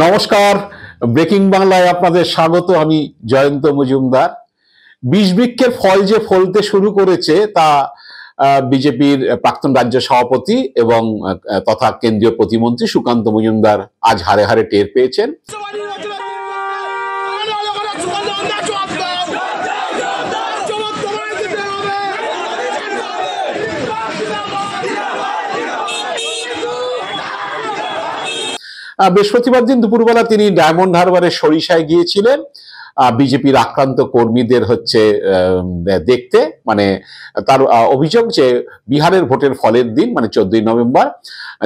নমস্কার, ব্রেকিং বাংলায় আপনাদের স্বাগত। আমি জয়ন্ত মজুমদার। বিষবৃক্ষের ফল যে ফলতে শুরু করেছে তা বিজেপির প্রাক্তন রাজ্য সভাপতি এবং তথা কেন্দ্রীয় প্রতিমন্ত্রী সুকান্ত মজুমদার আজ হারে হারে টের পেয়েছেন। বৃহস্পতিবার দিন দুপুরবেলা তিনি ডায়মন্ড হারবারের সরিষায় গিয়েছিলেন বিজেপির আক্রান্ত কর্মীদের দেখতে। মানে তার অভিযোগ যে বিহারের ভোটের ফলের দিন মানে 14ই নভেম্বর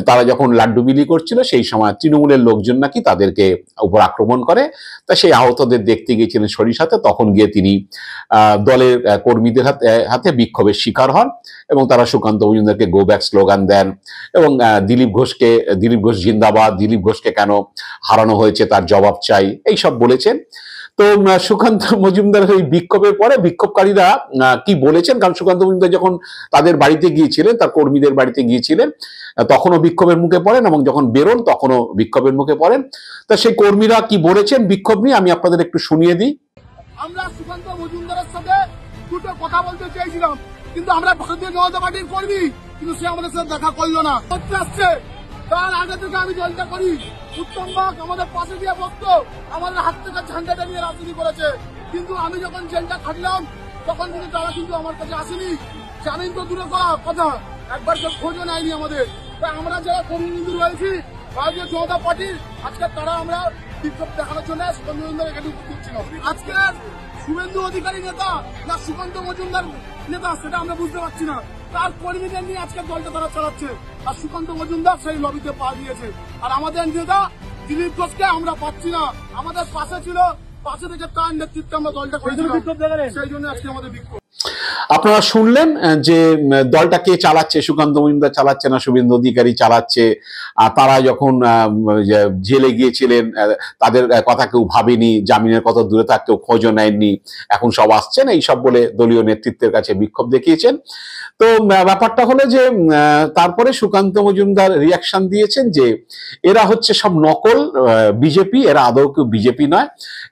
তারা যখন লাড্ডু বিলি করছিল সেই সময় তৃণমূলের লোকজন নাকি তাদেরকে উপর আক্রমণ করে। তা সেই আহতদের দেখতে গিয়েছিলেন সরিষাতে। তখন গিয়ে তিনি দলের কর্মীদের হাতে বিক্ষোভের শিকার হন এবং তারা সুকান্ত মজুমদারকে গো ব্যাক স্লোগান দেন এবং দিলীপ ঘোষ জিন্দাবাদ, দিলীপ ঘোষকে কেন হারানো হয়েছে তার জবাব চাই, এইসব বলেছেন। তো সুকান্ত মজুমদারের এই বিক্ষোভের পরে বিক্ষোভকারীরা কি বলেছেন, কারণ সুকান্ত মজুমদার যখন তাদের বাড়িতে গিয়েছিলেন, তার কর্মীদের বাড়িতে গিয়েছিলেন, তখনও বিক্ষোভের মুখে পড়েন এবং যখন বেরোন তখনও বিক্ষোভের মুখে পড়েন। তা সেই কর্মীরা কি বলেছেন বিক্ষোভ নিয়ে আমি আপনাদের একটু শুনিয়ে দিই। আমরা সুকান্ত মজুমদারের সাথে দুটো কথা বলতে চেয়েছিলাম, কিন্তু আমরা ভারতীয় জনতা পার্টির কর্মী, কিন্তু সে আমাদের সাথে দেখা করলো না। আসছে তার আগে থেকে আমি জলটা করি, উত্তমবাগ আমাদের পাশে দিয়ে বসতো, আমাদের হাত থেকে ঝান্ডাটা নিয়ে রাজনীতি করেছে। কিন্তু আমি যখন জেলটা খাটলাম তখন কিন্তু তারা কিন্তু আমার কাছে আসেনি। জানেন তো দূরে করা কথা, একবার কেউ খোঁজও নেয়নি আমাদের। তাই আমরা যারা কর্মীবৃন্দ রয়েছি ভারতীয় জনতা পার্টির, আজকে তারা আমরা বিক্ষোভ দেখানোর জন্য সুকান্ত মজুমদার এখানে উপস্থিত ছিল। আজকে শুভেন্দু অধিকারী নেতা না সুকান্ত মজুমদার নেতা সেটা আমরা বুঝতে পারছি না। তার কর্মীদের নিয়ে আজকে দলটা তারা চালাচ্ছে, আর সুকান্ত মজুমদার সেই লবিতে পা দিয়েছে। আর আমাদের নেতা দিলীপ ঘোষকে আমরা পাচ্ছি না, আমাদের পাশে ছিল, পাশে থেকে তার নেতৃত্বে আমরা দলটা করেছিলাম, সেই জন্য আজকে আমাদের বিক্ষোভ। আপনারা শুনলেন যে দলটা কে চালাচ্ছে, সুকান্ত মজুমদার চালাচ্ছে না শুভেন্দু অধিকারী চালাচ্ছে। তারা যখন জেলে গিয়েছিলেন তাদের কথা কেউ ভাবেনি, জামিনের কথা দূরে থাক কেউ খোঁজও নেয়নি, এখন সব আসছেন এইসব বলে দলীয় নেতৃত্বের কাছে বিক্ষোভ দেখিয়েছেন। তো ব্যাপারটা হলো যে তারপরে সুকান্ত মজুমদার রিয়াকশন দিয়েছেন যে এরা হচ্ছে সব নকল বিজেপি, এরা আদৌ কেউ বিজেপি নয়,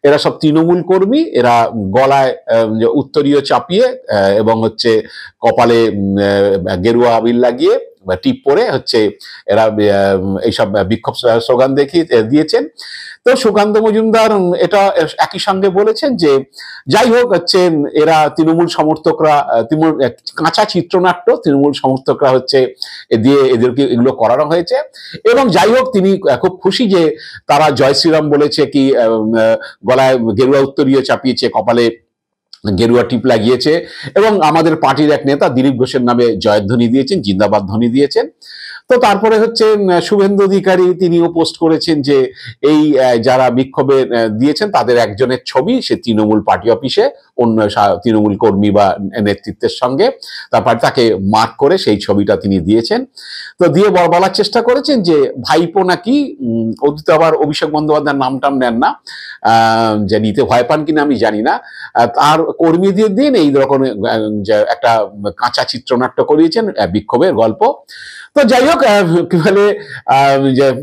এরা সব তৃণমূল কর্মী, এরা গলায় উত্তরীয় চাপিয়ে এবং হচ্ছে কপালে গেরুয়া আবির লাগিয়ে টিপ পরে হচ্ছে এরা এইসব বিক্ষোভ স্লোগান দিয়েছেন। তো সুকান্ত মজুমদার এটা একই সঙ্গে বলেছেন যে যাই হোক হচ্ছে এরা তৃণমূল সমর্থকরা, তৃণমূল কাঁচা চিত্রনাট্য, তৃণমূল সমর্থকরা হচ্ছে দিয়ে এদেরকে এগুলো করানো হয়েছে। এবং যাই হোক তিনি খুব খুশি যে তারা জয় শ্রীরাম বলেছে, কি গলায় গেরুয়া উত্তরীয় চাপিয়েছে, কপালে গেরুয়া টিপ লাগিয়েছে এবং আমাদের পার্টির এক নেতা দিলীপ ঘোষের নামে জয়ধ্বনি দিয়েছেন, জিন্দাবাদ ধ্বনি দিয়েছেন। তো তারপরে হচ্ছে শুভেন্দু অধিকারী তিনিও পোস্ট করেছেন যে এই যারা বিক্ষোভে দিয়েছেন তাদের একজনের ছবি সে তৃণমূল পার্টি অফিসে অন্য তৃণমূল কর্মী বা নেতৃত্বের সঙ্গে, তারপর তাকে মার্ক করে সেই ছবিটা তিনি দিয়েছেন। তো দিয়ে বলার চেষ্টা করেছেন যে ভাইপো নাকি অতীতে আবার অভিষেক বন্দ্যোপাধ্যায়ের নামটাম নেন না, যে নিতে ভয় পান কিনা আমি জানি না, তার কর্মীদের দিন এই রকমের একটা কাঁচা চিত্রনাট্য করিয়েছেন বিক্ষোভের গল্প। তো যাই হোক মানে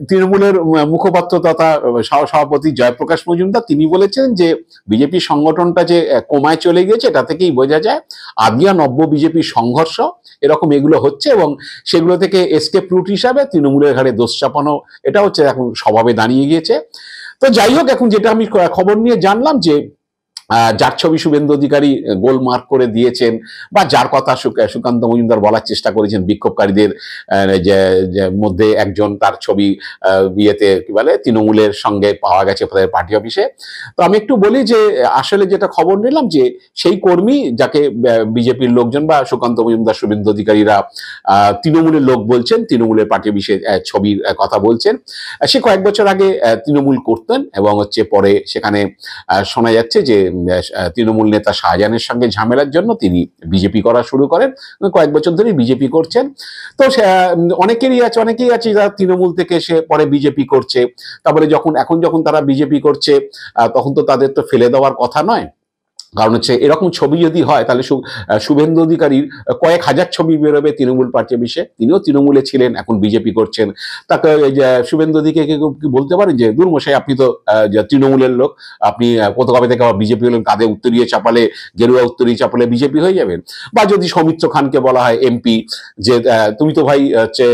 তৃণমূলের মুখপাত্র তথা সভাপতি জয়প্রকাশ মজুমদার তিনি বলেছেন যে বিজেপি সংগঠনটা যে কোমায় চলে গিয়েছে এটা থেকেই বোঝা যায় আদিয়া নব্য বিজেপি সংঘর্ষ এরকম এগুলো হচ্ছে এবং সেগুলো থেকে এসকেপ রুট হিসাবে তৃণমূলের ঘাড়ে দোষ চাপানো এটা হচ্ছে এখন স্বভাবে দাঁড়িয়ে গিয়েছে। তো যাই হোক এখন যেটা আমি খবর নিয়ে জানলাম যে যার ছবি শুভেন্দু অধিকারী গোল মার্ক করে দিয়েছেন বা যার কথা সুকান্ত মজুমদার বলার চেষ্টা করেছেন বিক্ষোভকারীদের মধ্যে একজন, তার ছবি বিয়েতে কি বলে তৃণমূলের সঙ্গে পাওয়া গেছে পার্টি অফিসে। তো আমি একটু বলি যে আসলে যেটা খবর নিলাম যে সেই কর্মী যাকে বিজেপির লোকজন বা সুকান্ত মজুমদার শুভেন্দু অধিকারীরা তৃণমূলের লোক বলছেন, তৃণমূলের পার্টি অফিসে ছবির কথা বলছেন, সে কয়েক বছর আগে তৃণমূল করতেন এবং হচ্ছে পরে সেখানে শোনা যাচ্ছে যে তৃণমূল নেতা শাহজাহানের সঙ্গে ঝামেলার জন্য তিনি বিজেপি করা শুরু করেন, কয়েক বছর ধরে বিজেপি করছেন। তো অনেকেই আছে যারা তৃণমূল থেকে সে পরে বিজেপি করছে, তারপরে যখন তারা বিজেপি করছে তখন তো তাদের তো ফেলে দেওয়ার কথা নয়, কারণ হচ্ছে এরকম ছবি যদি হয় তাহলে শুভেন্দু অধিকারীর কয়েক হাজার ছবি বেরোবে তৃণমূল পার্টি বিষয়ে। তিনিও তৃণমূলে ছিলেন, এখন বিজেপি করছেন। তাকে এই যে শুভেন্দু অধিকারীকে কি বলতে পারেন যে দূর মশাই, আপনি তো তৃণমূলের লোক, আপনি কত কবে থেকে আবার বিজেপি হলেন, কাঁধে উত্তরীয় চাপালে, গেরুয়া উত্তরীয় চাপালে বিজেপি হয়ে যাবেন? বা যদি সৌমিত্র খানকে বলা হয় এমপি যে তুমি তো ভাই হচ্ছে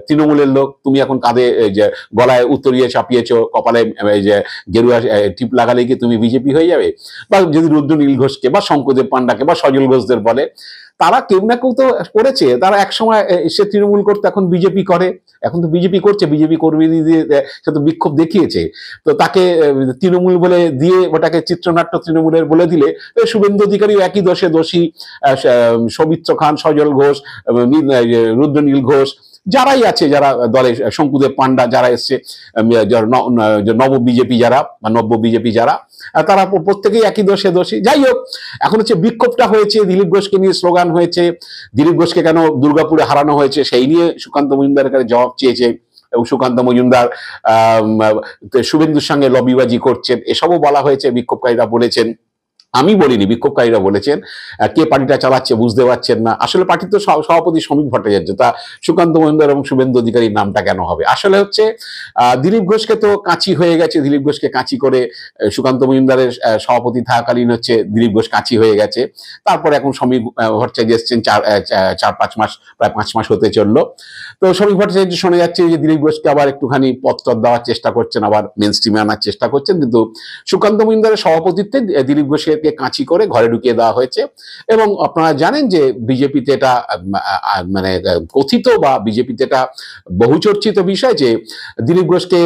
তৃণমূলের লোক, তুমি এখন কাঁধে যে গলায় উত্তরীয় চাপিয়েছো, কপালে এই যে গেরুয়া টিপ লাগালে কি তুমি বিজেপি হয়ে যাবে? বা যদি রুদ্রনীল ঘোষকে বা শঙ্করদেব পান্ডাকে বা সজল ঘোষদের বলে, তারা কেউ না কেউ তো করেছে। তারা একসময় সে তৃণমূল করতে, এখন বিজেপি করে, এখন তো বিজেপি করছে, বিজেপি কর্মী দিয়ে সে তো বিক্ষোভ দেখিয়েছে। তো তাকে তৃণমূল বলে দিয়ে ওটাকে চিত্রনাট্য তৃণমূলের বলে দিলে শুভেন্দু অধিকারী একই দোষে দোষী। সৌমিত্র খান, সজল ঘোষ, রুদ্রনীল ঘোষ, যারাই আছে, যারা দলে, শঙ্কুদেব পান্ডা যারা এসছে, নব বিজেপি যারা বা নব্য বিজেপি যারা, তারা প্রত্যেকেই একই দোষে দোষী। যাই হোক, এখন হচ্ছে বিক্ষোভটা হয়েছে, দিলীপ ঘোষকে নিয়ে স্লোগান হয়েছে, দিলীপ ঘোষকে কেন দুর্গাপুরে হারানো হয়েছে সেই নিয়ে সুকান্ত মজুমদারের কাছে জবাব চেয়েছে, এবং সুকান্ত মজুমদার শুভেন্দুর সঙ্গে লবিবাজি করছেন, এসবও বলা হয়েছে, বিক্ষোভকারীরা বলেছেন। আমি বলিনি, বিক্ষোভকারীরা বলেছেন। কে পার্টিটা চালাচ্ছে বুঝতে পারছেন না। আসলে পার্টির তো সভাপতি শ্রমিক ভট্টাচার্য, তা সুকান্ত মজুমদার এবং শুভেন্দু অধিকারীর নামটা কেন হবে? আসলে হচ্ছে দিলীপ ঘোষকে তো কাঁচি হয়ে গেছে, দিলীপ ঘোষকে কাঁচি করে সুকান্ত মজুমদারের সভাপতি থাকাকালীন হচ্ছে দিলীপ ঘোষ কাঁচি হয়ে গেছে। তারপর এখন শ্রমিক ভট্টাচার্য এসছেন, 4-5 মাস, প্রায় 5 মাস হতে চললো। তো শ্রমিক ভট্টাচার্য শোনা যাচ্ছে যে দিলীপ ঘোষকে আবার একটুখানি পত্তর দেওয়ার চেষ্টা করছেন, আবার মেন স্ট্রিমে আনার চেষ্টা করছেন, কিন্তু সুকান্ত মজুমদারের সভাপতিত্বে দিলীপ ঘোষকে কাঁচি করে ঘরে ঢুকিয়ে দেওয়া হয়েছে। এবং আপনারা জানেন যে বিজেপিতে এটা মানে কথিত বা বিজেপিতে এটা বহুচর্চিত বিষয় যে দিলীপ ঘোষকে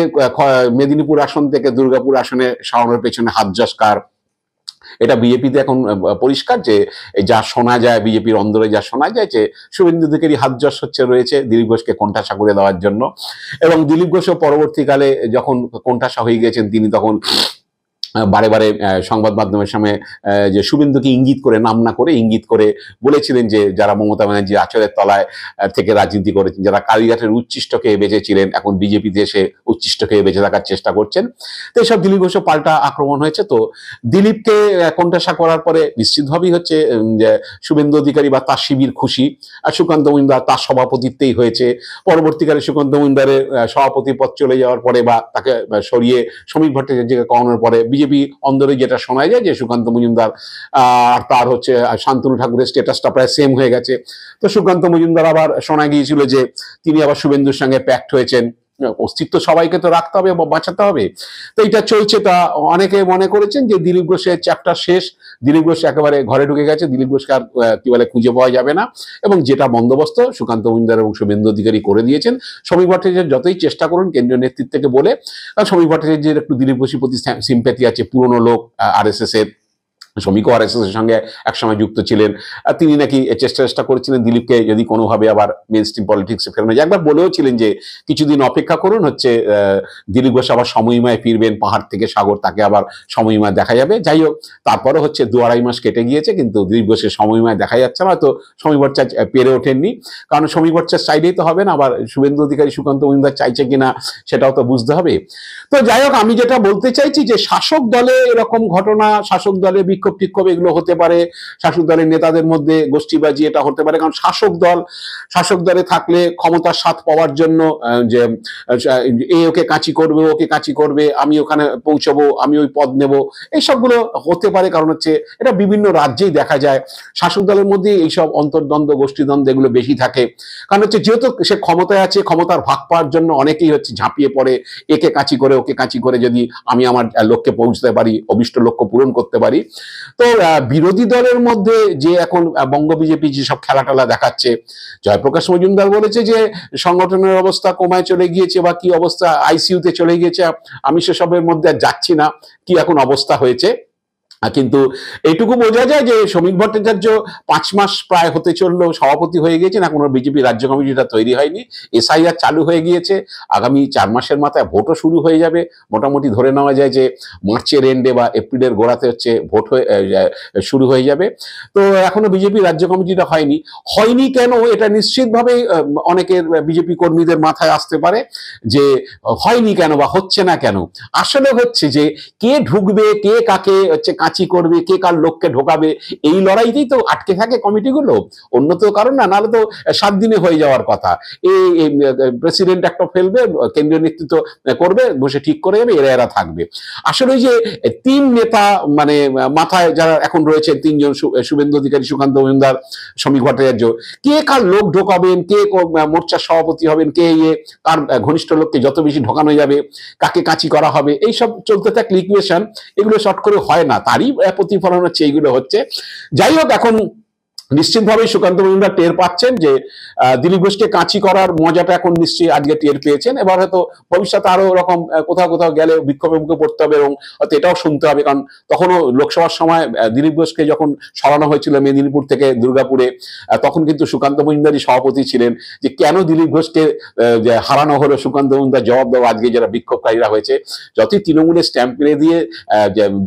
মেদিনীপুর আসন থেকে দুর্গাপুর আসনে সরানোর পেছনে হাতযশ কার। এটা বিজেপিতে এখন পরিষ্কার যে যা শোনা যায়, বিজেপির অন্দরে যা শোনা যায় যে শুভেন্দু অধিকারী হাতযশ হচ্ছে রয়েছে দিলীপ ঘোষকে কোণঠাসা করে দেওয়ার জন্য। এবং দিলীপ ঘোষও পরবর্তীকালে যখন কোণঠাসা হয়ে গেছেন, তিনি তখন বারে বারে সংবাদ মাধ্যমের সামনে যে শুভেন্দুকে ইঙ্গিত করে, নাম না করে ইঙ্গিত করে বলেছিলেন যে যারা মমতা ব্যানার্জির আচরের তলায় থেকে রাজনীতি করেছেন, যারা কালীঘাটের উচ্ছিষ্ট খেয়ে বেঁচেছিলেন, এখন বিজেপিতে এসে উচ্ছিষ্ট খেয়ে বেঁচে থাকার চেষ্টা করছেন। তো এইসব দিলীপ ঘোষও পাল্টা আক্রমণ হয়েছে। তো দিলীপকে কোণঠাসা করার পরে নিশ্চিতভাবেই হচ্ছে যে শুভেন্দু অধিকারী বা তার শিবির খুশি, আর সুকান্ত মজুমদার তার সভাপতিত্বেই হয়েছে। পরবর্তীকালে সুকান্ত মজুমদারের সভাপতি পদ চলে যাওয়ার পরে বা তাকে সরিয়ে শ্রমিক ভট্টাচার্যকে করানোর পরে বিজেপি অন্দরে যেটা শোনা যায় যে সুকান্ত মজুমদার আর তার হচ্ছে শান্তনু ঠাকুরের স্ট্যাটাসটা প্রায় সেম হয়ে গেছে। তো সুকান্ত মজুমদার আবার শোনা গিয়েছিল যে তিনি আবার শুভেন্দুর সঙ্গে প্যাক্ট হয়েছেন। অস্তিত্ব সবাইকে তো রাখতে হবে বা বাঁচাতে হবে। তো এটা চলছে। তা অনেকে মনে করেছেন যে দিলীপ ঘোষের চ্যাপ্টার শেষ, দিলীপ ঘোষ একেবারে ঘরে ঢুকে গেছে, দিলীপ ঘোষকে আর কি বলে খুঁজে পাওয়া যাবে না। এবং যেটা বন্দোবস্ত সুকান্ত মজুমদার এবং শুভেন্দু অধিকারী করে দিয়েছেন। শ্রমিক ভট্টাচার্য যতই চেষ্টা করুন কেন্দ্রীয় নেতৃত্বকে বলে, শ্রমিক ভট্টাচার্যের একটু দিলীপ ঘোষের প্রতি সিম্প্যাথি আছে, পুরনো লোক, RSS এর শ্রমিকও RSS এর সঙ্গে একসময় যুক্ত ছিলেন। তিনি নাকি চেষ্টা করেছিলেন দিলীপকে যদি কোনোভাবে আবার মেন স্ট্রিম পলিটিক্সে ফেরানো যায়। একবার বলেও ছিলেন যে কিছুদিন অপেক্ষা করুন, হচ্ছে দিলীপ ঘোষ আবার সময়ময় ফিরবেন, পাহাড় থেকে সাগর, তাকে আবার সময়ময় দেখা যাবে। যাই হোক, তারপরে হচ্ছে 2-2.5 মাস কেটে গিয়েছে, কিন্তু দিলীপ ঘোষের সময়ময় দেখা যাচ্ছে না। হয়তো শ্রমিক ভট্টাচার্য পেরে ওঠেননি, কারণ শ্রমিক ভট্টাচার্য চাইলেই তো হবে না, আবার শুভেন্দু অধিকারী সুকান্ত মজুমদার চাইছে কিনা সেটাও তো বুঝতে হবে। তো যাই হোক, আমি যেটা বলতে চাইছি যে শাসক দলে এরকম ঘটনা, শাসক দলে বিক্ষোভ এগুলো হতে পারে, শাসক দলের নেতাদের মধ্যে গোষ্ঠীবাজি এটা হতে পারে। কারণ শাসক দলে থাকলে ক্ষমতার স্বাদ পাওয়ার জন্য যে ওকে কাঁচি করবে, ওকে কাঁচি করবে, আমি ওখানে পৌঁছবো, আমি ওই পদ নেব, এইসবগুলো হতে পারে। কারণ হচ্ছে এটা বিভিন্ন রাজ্যেই দেখা যায়, শাসক দলের মধ্যে এইসব অন্তর্দ্বন্দ্ব, গোষ্ঠীদ্বন্দ্ব এগুলো বেশি থাকে। কারণ হচ্ছে যেহেতু সে ক্ষমতায় আছে, ক্ষমতার ভাগ পাওয়ার জন্য অনেকেই হচ্ছে ঝাঁপিয়ে পড়ে, একে কাঁচি করে ওকে কাঁচি করে যদি আমি আমার লক্ষ্যে পৌঁছতে পারি, অভিষ্ট লক্ষ্য পূরণ করতে পারি। তো বিরোধী দলের মধ্যে যে এখন বঙ্গ বিজেপি যেসব খেলাটালা দেখাচ্ছে, জয়প্রকাশ মজুমদার বলেছে যে সংগঠনের অবস্থা কমায় চলে গিয়েছে বা কি অবস্থা, ICU-তে চলে গিয়েছে। আমি সেসবের মধ্যে যাচ্ছি না কি এখন অবস্থা হয়েছে, কিন্তু এইটুকু বোঝা যায় যে শ্রমিক ভট্টাচার্য 5 মাস প্রায় হতে চললো সভাপতি হয়ে গিয়েছেন, এখনো বিজেপি রাজ্য কমিটিটা তৈরি হয়নি, SIR চালু হয়ে গিয়েছে, আগামী 4 মাসের মাথায় ভোটও শুরু হয়ে যাবে। মোটামুটি ধরে নেওয়া যায় যে মার্চের এন্ডে বা এপ্রিলের গোড়াতে হচ্ছে ভোট শুরু হয়ে যাবে। তো এখনো বিজেপি রাজ্য কমিটিটা হয়নি কেন, এটা নিশ্চিতভাবে অনেকের বিজেপি কর্মীদের মাথায় আসতে পারে যে হয়নি কেন বা হচ্ছে না কেন। আসলে হচ্ছে যে কে ঢুকবে, কে কাকে হচ্ছে কাঁচি কাঁচি করবে, কে কার লোককে ঢোকাবে, এই লড়াইতেই তো আটকে থাকে কমিটিগুলো, অন্য তো কারণ না। নাহলে তো 7 দিনে হয়ে যাওয়ার কথা। এই প্রেসিডেন্ট একটা ফেলবে, কেন্দ্রীয় নেতৃত্ব করবে, বসে ঠিক করে যাবে, এরা থাকবে। আসলে ওই যে 3 নেতা মানে মাথায় যারা এখন রয়েছে, 3 জন, শুভেন্দু অধিকারী, সুকান্ত মজুমদার, শ্রমিক ভট্টাচার্য, কে কার লোক ঢোকাবেন, কে মোর্চার সভাপতি হবেন, কে কার ঘনিষ্ঠ লোককে যত বেশি ঢোকানো যাবে, কাকে কাঁচি করা হবে, এইসব চলতে থাকলে ইকুয়েশন, এগুলো শর্ট করে হয় না, তারই প্রতিফলন হচ্ছে এইগুলো হচ্ছে। যাই হোক, এখন নিশ্চিতভাবেই সুকান্ত মজুমদার টের পাচ্ছেন যে দিলীপ ঘোষকে কাঁচি করার মজাটা এখন নিশ্চয়ই আজকে টের পেয়েছেন। এবার হয়তো ভবিষ্যতে আরো এরকম কোথাও কোথাও গেলে বিক্ষোভে মুখে পড়তে হবে, এবং হয়তো এটাও শুনতে হবে, কারণ তখনও লোকসভার সময় দিলীপ ঘোষকে যখন সরানো হয়েছিল মেদিনীপুর থেকে দুর্গাপুরে, তখন কিন্তু সুকান্ত মজুমদারই সভাপতি ছিলেন। যে কেন দিলীপ ঘোষকে হারানো হলো, সুকান্ত মজুমদার জবাব দেওয়া আজকে যারা বিক্ষোভকারীরা হয়েছে। যতই তৃণমূলের স্ট্যাম্প মেরে দিয়ে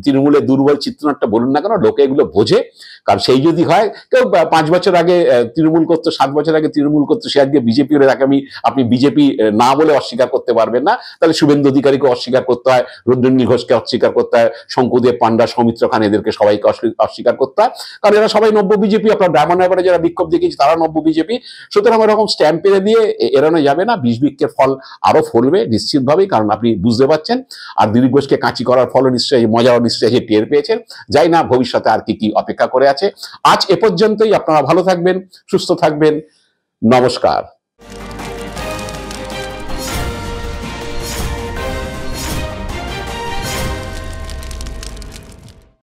তৃণমূলের দুর্বল চিত্রনাট্যটা বলুন না কেন, লোকে এগুলো বোঝে। কারণ সেই যদি হয়, কেউ 5 বছর আগে তৃণমূল করতো, 7 বছর আগে তৃণমূল করতো, সে আজকে বিজেপি হলে তাকে আপনি বিজেপি না বলে অস্বীকার করতে পারবেন না। তাহলে শুভেন্দু অধিকারীকে অস্বীকার করতে হয়, রুদ্রনীল ঘোষকে অস্বীকার করতে হয়, শঙ্কুদেব পান্ডা, সৌমিত্র খান, এদেরকে সবাইকে অস্বীকার করতে হয়, কারণ এরা সবাই নব্য বিজেপি। আপনার ডায়মন্ড হারবারে যারা বিক্ষোভ দেখিয়েছে তারা নব্য বিজেপি। সুতরাং এরকম স্ট্যাম্প পেরে দিয়ে এড়ানো যাবে না, বিষ বৃক্ষের ফল আরো ফলবে নিশ্চিতভাবেই, কারণ আপনি বুঝতে পারছেন। আর দিলীপ ঘোষকে কাঁচি করার ফলে নিশ্চয়ই মজাও নিশ্চয়ই টের পেয়েছেন। যাই না, ভবিষ্যতে আর কি কি অপেক্ষা করে আছে। আজ এ পর্যন্তই। আপনারা ভালো থাকবেন, সুস্থ থাকবেন। নমস্কার।